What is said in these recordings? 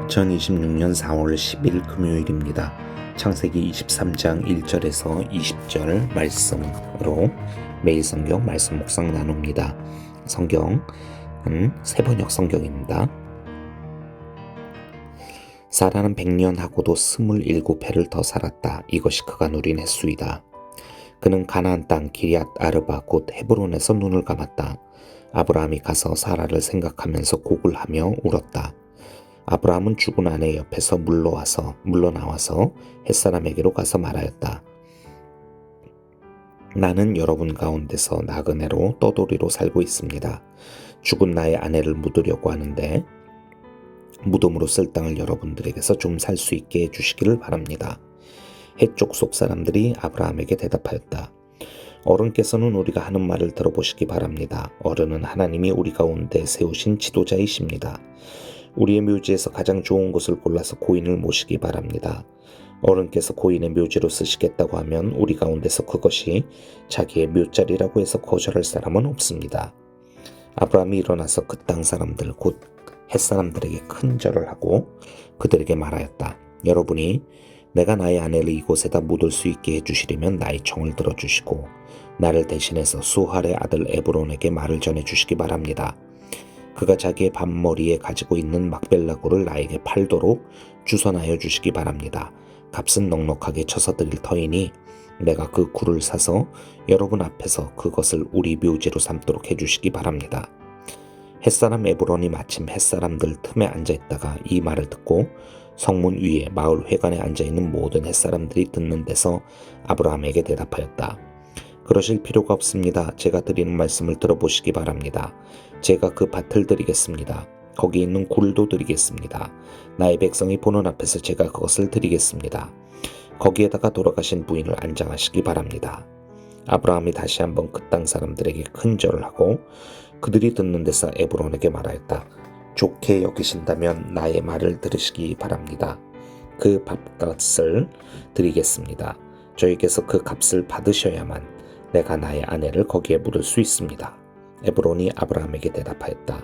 2026년 4월 10일 금요일입니다. 창세기 23장 1절에서 20절 말씀으로 매일 성경 말씀 묵상 나눕니다. 성경은 새번역 성경입니다. 사라는 100년하고도 27해를 더 살았다. 이것이 그가 누린 횟수이다. 그는 가나안 땅 기럇 아르바 곧 헤브론에서 눈을 감았다. 아브라함이 가서 사라를 생각하면서 곡을 하며 울었다. 아브라함은 죽은 아내 옆에서 물러나와서 햇사람에게로 가서 말하였다. 나는 여러분 가운데서 나그네로 떠돌이로 살고 있습니다. 죽은 나의 아내를 묻으려고 하는데 무덤으로 쓸 땅을 여러분들에게서 좀 살 수 있게 해주시기를 바랍니다. 해쪽 속 사람들이 아브라함에게 대답하였다. 어른께서는 우리가 하는 말을 들어보시기 바랍니다. 어른은 하나님이 우리 가운데 세우신 지도자이십니다. 우리의 묘지에서 가장 좋은 곳을 골라서 고인을 모시기 바랍니다. 어른께서 고인의 묘지로 쓰시겠다고 하면 우리 가운데서 그것이 자기의 묘자리라고 해서 거절할 사람은 없습니다. 아브라함이 일어나서 그 땅 사람들 곧 햇사람들에게 큰 절을 하고 그들에게 말하였다. 여러분이 내가 나의 아내를 이곳에다 묻을 수 있게 해주시려면 나의 청을 들어주시고 나를 대신해서 수할의 아들 에브론에게 말을 전해주시기 바랍니다. 그가 자기의 밤머리에 가지고 있는 막벨라굴을 나에게 팔도록 주선하여 주시기 바랍니다. 값은 넉넉하게 쳐서 드릴 터이니 내가 그 굴을 사서 여러분 앞에서 그것을 우리 묘지로 삼도록 해주시기 바랍니다. 햇사람 에브론이 마침 햇사람들 틈에 앉아있다가 이 말을 듣고 성문 위에 마을 회관에 앉아있는 모든 햇사람들이 듣는 데서 아브라함에게 대답하였다. 그러실 필요가 없습니다. 제가 드리는 말씀을 들어보시기 바랍니다. 제가 그 밭을 드리겠습니다. 거기 있는 굴도 드리겠습니다. 나의 백성이 보는 앞에서 제가 그것을 드리겠습니다. 거기에다가 돌아가신 부인을 안장하시기 바랍니다. 아브라함이 다시 한번 그 땅 사람들에게 큰 절을 하고 그들이 듣는 데서 에브론에게 말하였다. 좋게 여기신다면 나의 말을 들으시기 바랍니다. 그 밥값을 드리겠습니다. 저에게서 그 값을 받으셔야만 내가 나의 아내를 거기에 묻을 수 있습니다. 에브론이 아브라함에게 대답하였다.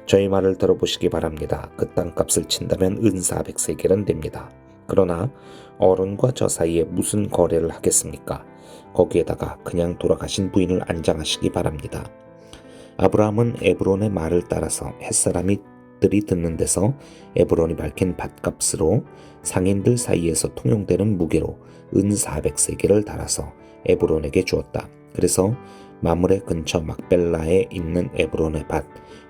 저희 말을 들어보시기 바랍니다. 그 땅값을 친다면 은 400세겔은 됩니다. 그러나 어른과 저 사이에 무슨 거래를 하겠습니까? 거기에다가 그냥 돌아가신 부인을 안장하시기 바랍니다. 아브라함은 에브론의 말을 따라서 햇사람들이 듣는 데서 에브론이 밝힌 밭값으로 상인들 사이에서 통용되는 무게로 은 400세겔을 달아서 에브론에게 주었다. 그래서 마므레 근처 막벨라에 있는 에브론의 밭,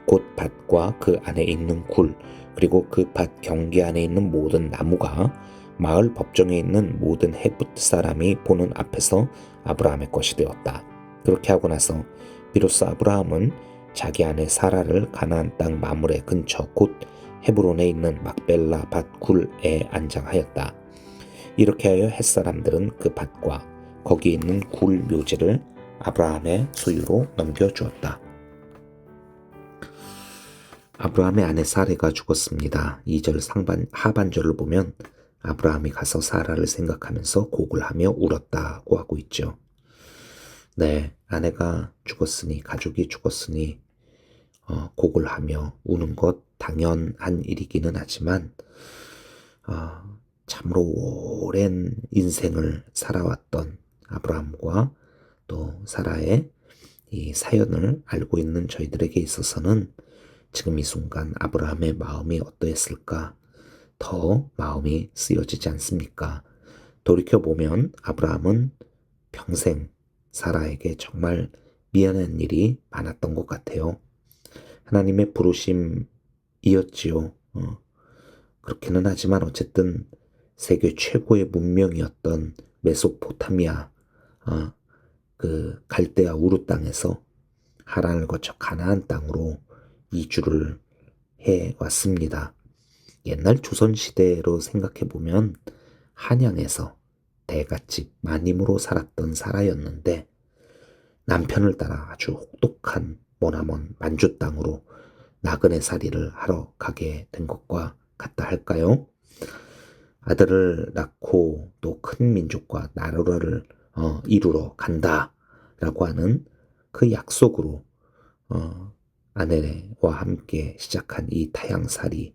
곧 밭과 그 안에 있는 굴, 그리고 그 밭 경계 안에 있는 모든 나무가 마을 법정에 있는 모든 헤붓 사람이 보는 앞에서 아브라함의 것이 되었다. 그렇게 하고 나서 비로소 아브라함은 자기 아내 사라를 가나안 땅 마므레 근처 곧 헤브론에 있는 막벨라 밭 굴에 안장하였다. 이렇게 하여 햇사람들은 그 밭과 거기 있는 굴 묘지를 아브라함의 소유로 넘겨주었다. 아브라함의 아내 사레가 죽었습니다. 2절 하반절을 보면 아브라함이 가서 사라를 생각하면서 곡을 하며 울었다고 하고 있죠. 네, 아내가 죽었으니 가족이 죽었으니 곡을 하며 우는 것 당연한 일이기는 하지만 참으로 오랜 인생을 살아왔던 아브라함과 또 사라의 이 사연을 알고 있는 저희들에게 있어서는 지금 이 순간 아브라함의 마음이 어떠했을까 더 마음이 쓰여지지 않습니까? 돌이켜보면 아브라함은 평생 사라에게 정말 미안한 일이 많았던 것 같아요. 하나님의 부르심이었지요. 그렇기는 하지만 어쨌든 세계 최고의 문명이었던 메소포타미아 그 갈대아 우르 땅에서 하란을 거쳐 가나안 땅으로 이주를 해왔습니다. 옛날 조선시대로 생각해보면 한양에서 대갓집 마님으로 살았던 사라였는데 남편을 따라 아주 혹독한 머나먼 만주 땅으로 나그네 살이를 하러 가게 된 것과 같다 할까요? 아들을 낳고 또 큰 민족과 나라를 이루러 간다라고 하는 그 약속으로 아내와 함께 시작한 이 타향살이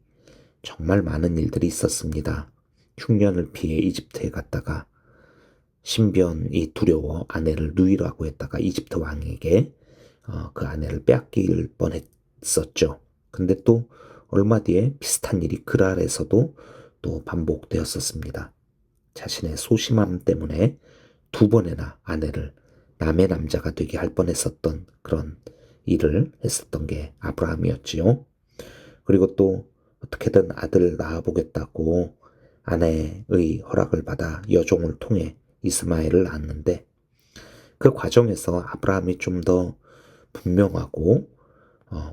정말 많은 일들이 있었습니다. 흉년을 피해 이집트에 갔다가 신변이 두려워 아내를 누이라고 했다가 이집트 왕에게 그 아내를 빼앗길 뻔했었죠. 근데 또 얼마 뒤에 비슷한 일이 그랄에서도 또 반복되었었습니다. 자신의 소심함 때문에 두 번이나 아내를 남의 남자가 되게 할 뻔했었던 그런 일을 했었던 게 아브라함이었지요. 그리고 또 어떻게든 아들을 낳아보겠다고 아내의 허락을 받아 여종을 통해 이스마엘을 낳았는데 그 과정에서 아브라함이 좀 더 분명하고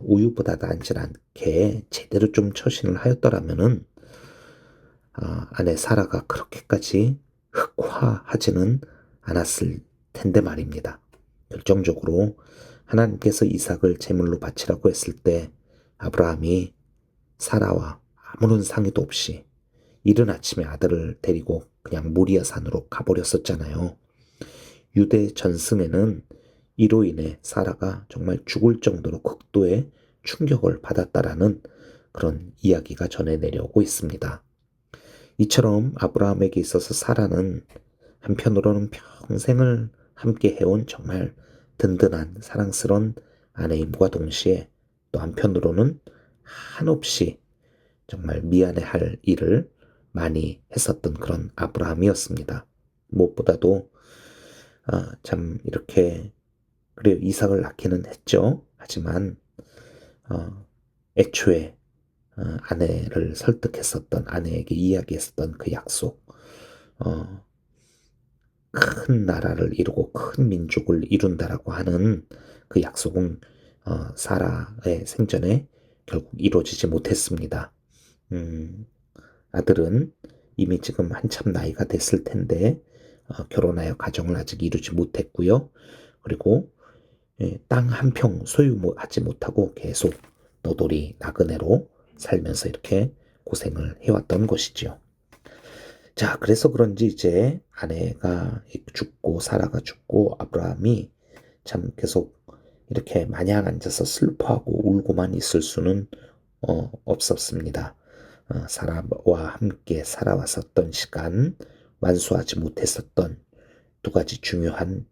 우유보다 난질 않게 제대로 좀 처신을 하였더라면은 아내 사라가 그렇게까지 흑화하지는 않았을 텐데 말입니다. 결정적으로 하나님께서 이삭을 제물로 바치라고 했을 때 아브라함이 사라와 아무런 상의도 없이 이른 아침에 아들을 데리고 그냥 모리아 산으로 가버렸었잖아요. 유대 전승에는 이로 인해 사라가 정말 죽을 정도로 극도의 충격을 받았다라는 그런 이야기가 전해 내려오고 있습니다. 이처럼 아브라함에게 있어서 사라는 한편으로는 평생을 함께 해온 정말 든든한 사랑스러운 아내임과 동시에 또 한편으로는 한없이 정말 미안해할 일을 많이 했었던 그런 아브라함이었습니다. 무엇보다도 참 이렇게 그래 이삭을 낳기는 했죠. 하지만 애초에 아내를 설득했었던 아내에게 이야기했었던 그 약속, 어, 큰 나라를 이루고 큰 민족을 이룬다라고 하는 그 약속은 사라의 생전에 결국 이루어지지 못했습니다. 음, 아들은 이미 지금 한참 나이가 됐을 텐데 결혼하여 가정을 아직 이루지 못했고요. 그리고 땅 한 평 소유하지 못하고 계속 너돌이 나그네로 살면서 이렇게 고생을 해왔던 것이지요. 자, 그래서 그런지 이제 아내가 죽고 사라가 죽고 아브라함이 참 계속 이렇게 마냥 앉아서 슬퍼하고 울고만 있을 수는 없었습니다. 사라와 함께 살아왔었던 시간, 완수하지 못했었던 두 가지 중요한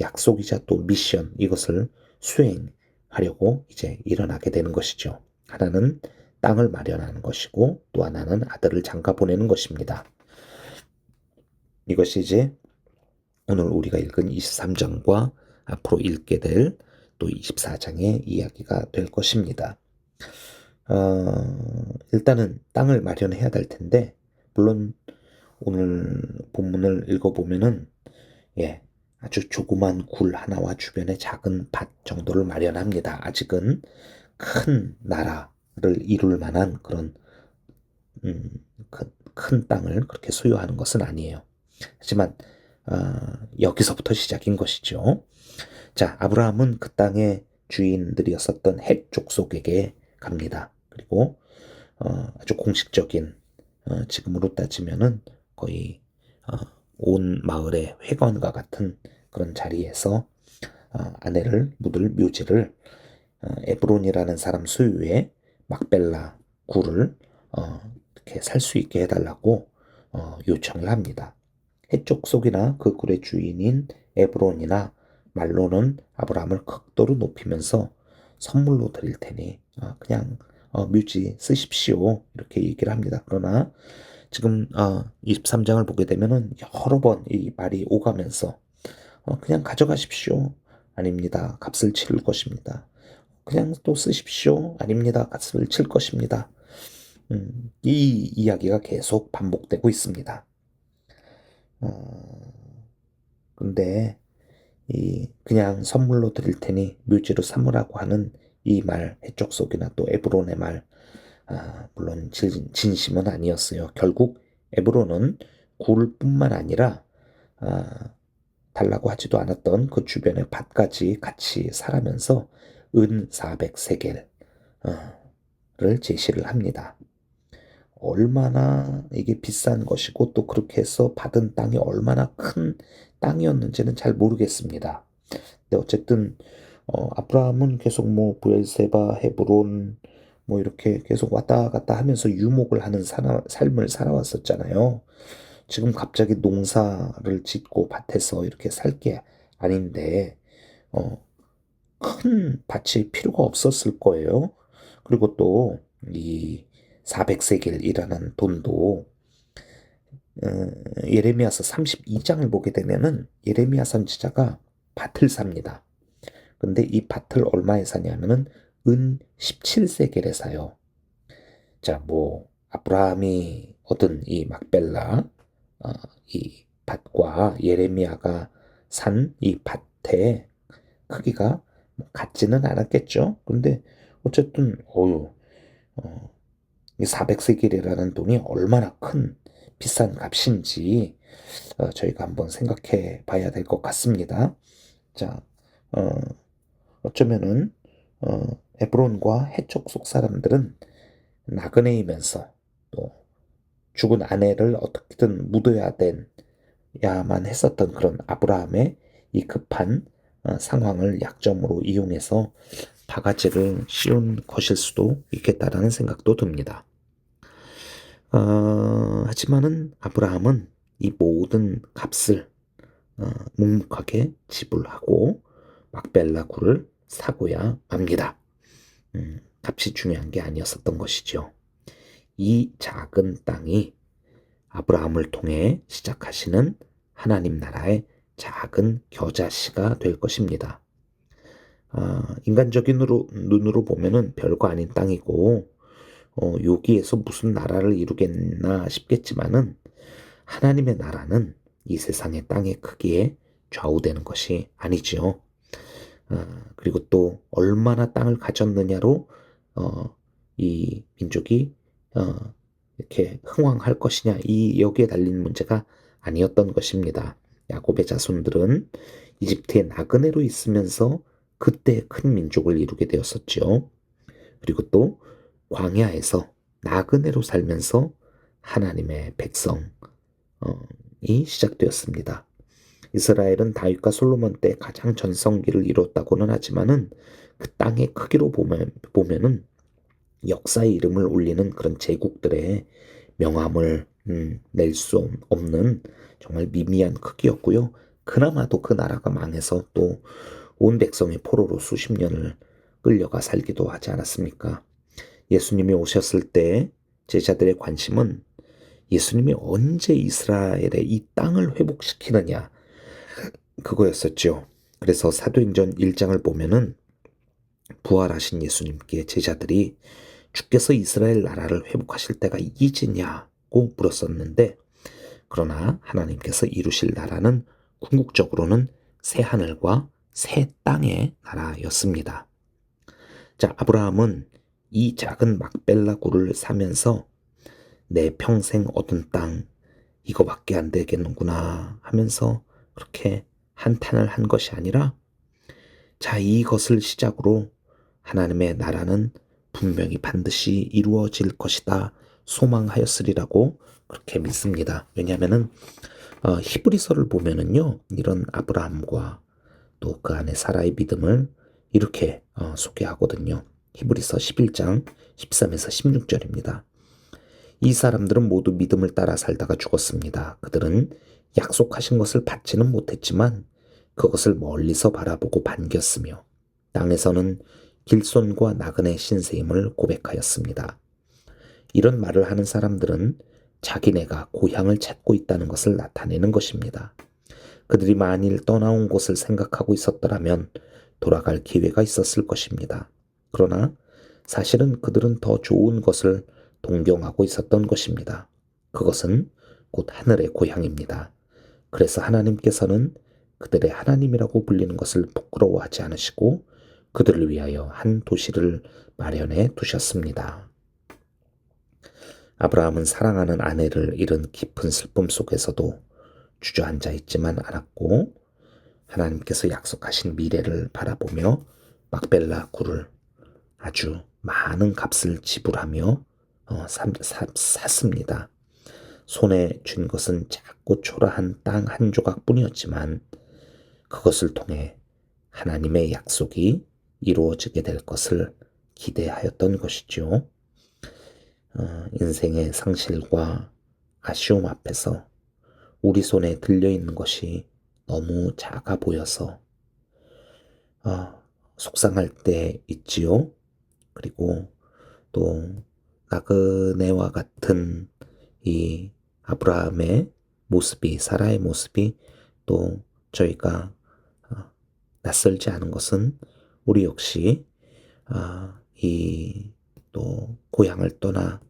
약속이자 또 미션, 이것을 수행하려고 이제 일어나게 되는 것이죠. 하나는 땅을 마련하는 것이고 또 하나는 아들을 장가 보내는 것입니다. 이것이 이제 오늘 우리가 읽은 23장과 앞으로 읽게 될 또 24장의 이야기가 될 것입니다. 일단은 땅을 마련해야 될 텐데, 물론 오늘 본문을 읽어보면은, 아주 조그만 굴 하나와 주변에 작은 밭 정도를 마련합니다. 아직은 큰 나라를 이룰 만한 그런, 큰 땅을 그렇게 소유하는 것은 아니에요. 하지만, 여기서부터 시작인 것이죠. 자, 아브라함은 그 땅의 주인들이었었던 헷 족속에게 갑니다. 그리고 아주 공식적인 지금으로 따지면은 거의 온 마을의 회관과 같은 그런 자리에서 아내를 묻을 묘지를 에브론이라는 사람 소유의 막벨라 굴을 이렇게 살 수 있게 해달라고 요청을 합니다. 헷 족속이나 그 굴의 주인인 에브론이나 말로는 아브라함을 극도로 높이면서 선물로 드릴 테니 그냥 뮤지 쓰십시오 이렇게 얘기를 합니다. 그러나 지금 23장을 보게 되면은 여러 번 이 말이 오가면서 그냥 가져가십시오. 아닙니다. 값을 치를 것입니다. 그냥 또 쓰십시오. 아닙니다. 값을 칠 것입니다. 이 이야기가 계속 반복되고 있습니다. 근데 그냥 선물로 드릴 테니 묘지로 삼으라고 하는 이 말, 해적 속이나 또 에브론의 말, 물론 진심은 아니었어요. 결국 에브론은 굴뿐만 아니라 달라고 하지도 않았던 그 주변의 밭까지 같이 살아면서 은 400세겔을 제시를 합니다. 얼마나 이게 비싼 것이고 또 그렇게 해서 받은 땅이 얼마나 큰 땅이었는지는 잘 모르겠습니다. 근데 어쨌든 아브라함은 계속 뭐 브엘세바, 헤브론, 뭐 이렇게 계속 왔다 갔다 하면서 유목을 하는 삶을 살아왔었잖아요. 지금 갑자기 농사를 짓고 밭에서 이렇게 살 게 아닌데, 어, 큰 밭이 필요가 없었을 거예요. 그리고 또 이 400세겔이라는 돈도 예레미야서 32장을 보게 되면은 예레미야 선지자가 밭을 삽니다. 근데 이 밭을 얼마에 사냐면은 은 17세겔에 사요. 자, 뭐 아브라함이 얻은 이 막벨라 이 밭과 예레미야가 산 이 밭의 크기가 뭐 같지는 않았겠죠. 근데 어쨌든 이 400세겔이라는 돈이 얼마나 큰 비싼 값인지 저희가 한번 생각해 봐야 될 것 같습니다. 자, 어, 어쩌면은 에브론과 해족 속 사람들은 나그네이면서 또 죽은 아내를 어떻게든 묻어야 야만 했었던 그런 아브라함의 이 급한 상황을 약점으로 이용해서 바가지를 씌운 것일 수도 있겠다라는 생각도 듭니다. 하지만은 아브라함은 이 모든 값을 묵묵하게 지불하고 막벨라 굴을 사고야 맙니다. 값이 중요한 게 아니었었던 것이죠. 이 작은 땅이 아브라함을 통해 시작하시는 하나님 나라의 작은 겨자씨가 될 것입니다. 인간적인 눈으로 보면은 별거 아닌 땅이고, 여기에서 무슨 나라를 이루겠나 싶겠지만은, 하나님의 나라는 이 세상의 땅의 크기에 좌우되는 것이 아니지요. 그리고 또 얼마나 땅을 가졌느냐로 이 민족이 이렇게 흥왕할 것이냐 이 여기에 달린 문제가 아니었던 것입니다. 야곱의 자손들은 이집트의 나그네로 있으면서 그때 큰 민족을 이루게 되었었죠. 그리고 또 광야에서 나그네로 살면서 하나님의 백성이 시작되었습니다. 이스라엘은 다윗과 솔로몬 때 가장 전성기를 이뤘다고는 하지만은 그 땅의 크기로 보면은 역사의 이름을 올리는 그런 제국들의 명함을 낼 수 없는 정말 미미한 크기였고요. 그나마도 그 나라가 망해서 또 온 백성의 포로로 수십 년을 끌려가 살기도 하지 않았습니까? 예수님이 오셨을 때 제자들의 관심은 예수님이 언제 이스라엘의 이 땅을 회복시키느냐 그거였었죠. 그래서 사도행전 1장을 보면은 부활하신 예수님께 제자들이 주께서 이스라엘 나라를 회복하실 때가 이지냐고 물었었는데 그러나 하나님께서 이루실 나라는 궁극적으로는 새 하늘과 새 땅의 나라였습니다. 자, 아브라함은 이 작은 막벨라 굴을 사면서 내 평생 얻은 땅 이거밖에 안 되겠는구나 하면서 그렇게 한탄을 한 것이 아니라 자, 이것을 시작으로 하나님의 나라는 분명히 반드시 이루어질 것이다 소망하였으리라고 그렇게 믿습니다. 왜냐하면은 히브리서를 보면은요 이런 아브라함과 또 그 안에 사라의 믿음을 이렇게 소개하거든요. 히브리서 11장 13에서 16절입니다. 이 사람들은 모두 믿음을 따라 살다가 죽었습니다. 그들은 약속하신 것을 받지는 못했지만 그것을 멀리서 바라보고 반겼으며 땅에서는 길손과 나그네 신세임을 고백하였습니다. 이런 말을 하는 사람들은 자기네가 고향을 찾고 있다는 것을 나타내는 것입니다. 그들이 만일 떠나온 곳을 생각하고 있었더라면 돌아갈 기회가 있었을 것입니다. 그러나 사실은 그들은 더 좋은 것을 동경하고 있었던 것입니다. 그것은 곧 하늘의 고향입니다. 그래서 하나님께서는 그들의 하나님이라고 불리는 것을 부끄러워하지 않으시고 그들을 위하여 한 도시를 마련해 두셨습니다. 아브라함은 사랑하는 아내를 잃은 깊은 슬픔 속에서도 주저앉아 있지만 않았고 하나님께서 약속하신 미래를 바라보며 막벨라 굴을 아주 많은 값을 지불하며 샀습니다. 손에 쥔 것은 작고 초라한 땅 한 조각뿐이었지만 그것을 통해 하나님의 약속이 이루어지게 될 것을 기대하였던 것이죠. 인생의 상실과 아쉬움 앞에서 우리 손에 들려있는 것이 너무 작아 보여서 속상할 때 있지요. 그리고 또 나그네와 같은 이 아브라함의 모습이, 사라의 모습이 또 저희가 낯설지 않은 것은 우리 역시 이 또 고향을 떠나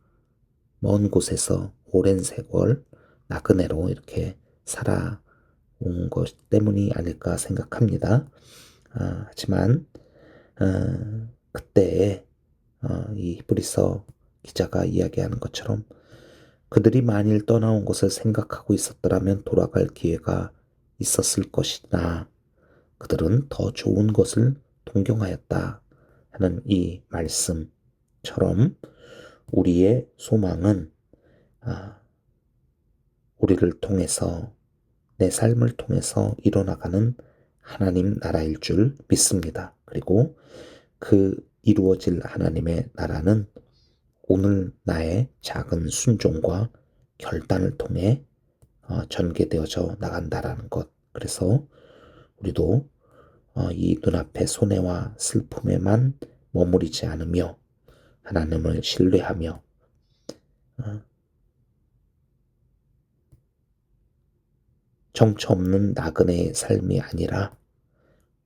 먼 곳에서 오랜 세월 나그네로 이렇게 살아온 것 때문이 아닐까 생각합니다. 하지만 그때에 이 히브리서 기자가 이야기하는 것처럼 그들이 만일 떠나온 것을 생각하고 있었더라면 돌아갈 기회가 있었을 것이나 그들은 더 좋은 것을 동경하였다 하는 이 말씀처럼 우리의 소망은 우리를 통해서 내 삶을 통해서 이뤄나가는 하나님 나라일 줄 믿습니다. 그리고 그 이루어질 하나님의 나라는 오늘 나의 작은 순종과 결단을 통해 전개되어져 나간다라는 것. 그래서 우리도 이 눈앞의 손해와 슬픔에만 머무르지 않으며 하나님을 신뢰하며 정처 없는 나그네의 삶이 아니라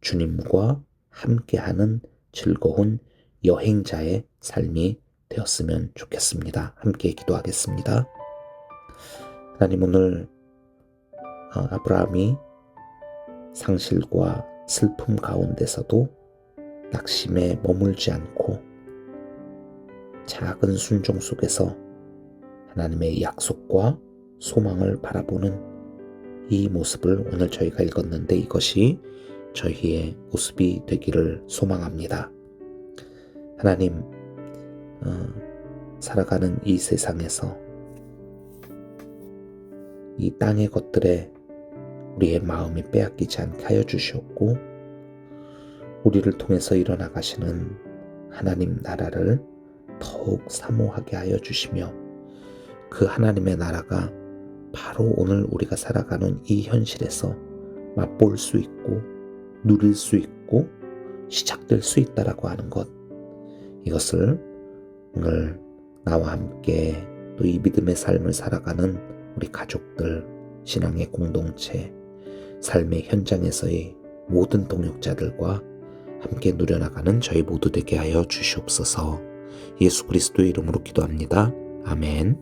주님과 함께하는 즐거운 여행자의 삶이 되었으면 좋겠습니다. 함께 기도하겠습니다. 하나님, 오늘 아브라함이 상실과 슬픔 가운데서도 낙심에 머물지 않고 작은 순종 속에서 하나님의 약속과 소망을 바라보는 이 모습을 오늘 저희가 읽었는데 이것이 저희의 모습이 되기를 소망합니다. 하나님, 살아가는 이 세상에서 이 땅의 것들에 우리의 마음이 빼앗기지 않게 하여 주시옵고 우리를 통해서 일어나가시는 하나님 나라를 더욱 사모하게 하여 주시며 그 하나님의 나라가 바로 오늘 우리가 살아가는 이 현실에서 맛볼 수 있고 누릴 수 있고 시작될 수 있다라고 하는 것, 이것을 오늘 나와 함께 또 이 믿음의 삶을 살아가는 우리 가족들, 신앙의 공동체, 삶의 현장에서의 모든 동역자들과 함께 누려나가는 저희 모두 되게 하여 주시옵소서. 예수 그리스도의 이름으로 기도합니다. 아멘.